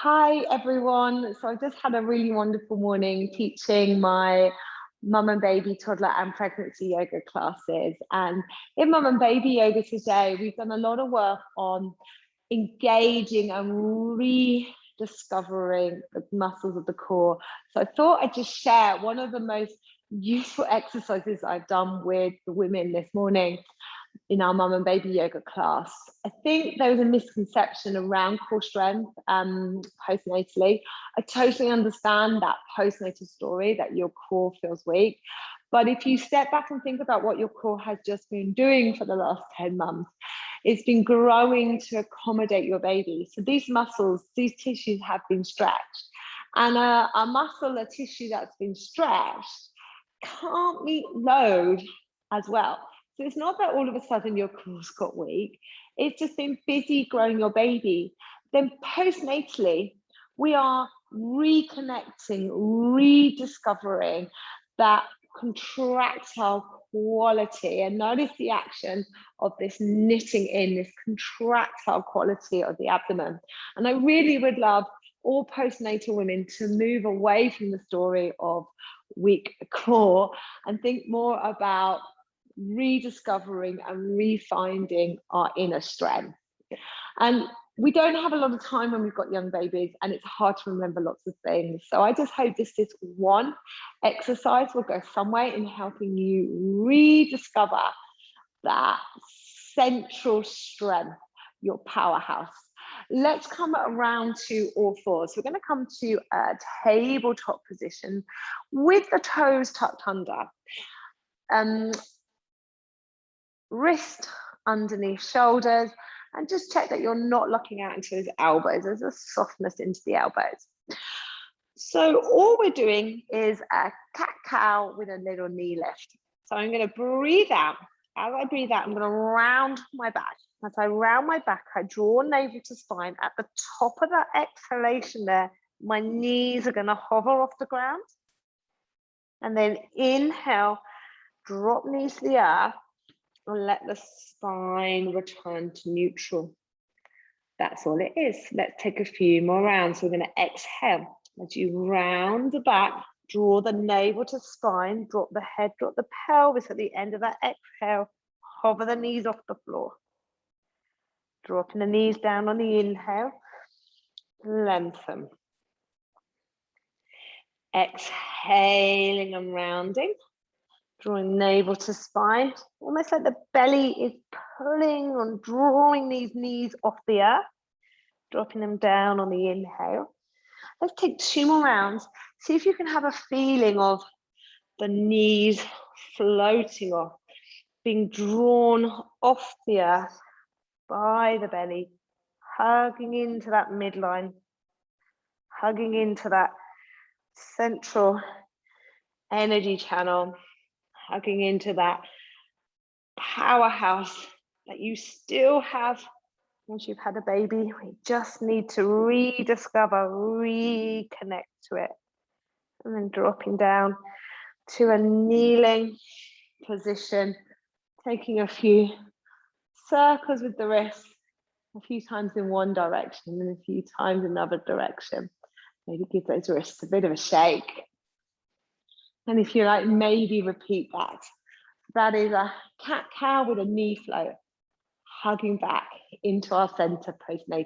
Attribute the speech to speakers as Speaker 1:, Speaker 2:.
Speaker 1: Hi everyone. So I just had a really wonderful morning teaching my mum and baby, toddler and pregnancy yoga classes. And in mum and baby yoga today, we've done a lot of work on engaging and rediscovering the muscles of the core. So I thought I'd just share one of the most useful exercises I've done with the women this morning in our mum and baby yoga class. I think there was a misconception around core strength postnatally. I totally understand that postnatal story that your core feels weak. But if you step back and think about what your core has just been doing for the last 10 months, it's been growing to accommodate your baby. So these muscles, these tissues have been stretched. And a muscle, a tissue that's been stretched can't meet load as well. So it's not that all of a sudden your core's got weak. It's just been busy growing your baby. Then postnatally, we are reconnecting, rediscovering that contractile quality. And notice the action of this knitting in, this contractile quality of the abdomen. And I really would love all postnatal women to move away from the story of weak core and think more about rediscovering and refinding our inner strength. And we don't have a lot of time when we've got young babies, and it's hard to remember lots of things. So I just hope this one exercise will go some way in helping you rediscover that central strength, your powerhouse. Let's come around to all fours. We're going to come to a tabletop position with the toes tucked under. Wrist underneath shoulders, and just check that you're not looking out into those elbows. There's a softness into the elbows. So all we're doing is a cat-cow with a little knee lift. So I'm going to breathe out. As I breathe out, I'm going to round my back. As I round my back, I draw navel to spine. At the top of that exhalation there, my knees are going to hover off the ground. And then inhale, drop knees to the earth, and let the spine return to neutral. That's all it is. Let's take a few more rounds. We're going to exhale. As you round the back, draw the navel to spine, drop the head, drop the pelvis at the end of that exhale. Hover the knees off the floor. Dropping the knees down on the inhale. Lengthen. Exhaling and rounding. Drawing navel to spine, almost like the belly is pulling on, drawing these knees off the earth, dropping them down on the inhale. Let's take 2 more rounds. See if you can have a feeling of the knees floating off, being drawn off the earth by the belly, hugging into that midline, hugging into that central energy channel, hugging into that powerhouse that you still have once you've had a baby. We just need to rediscover, reconnect to it. And then dropping down to a kneeling position, taking a few circles with the wrists, a few times in one direction and a few times in another direction. Maybe give those wrists a bit of a shake. And if you like, maybe repeat that. That is a cat-cow with a knee float, hugging back into our center postnatally.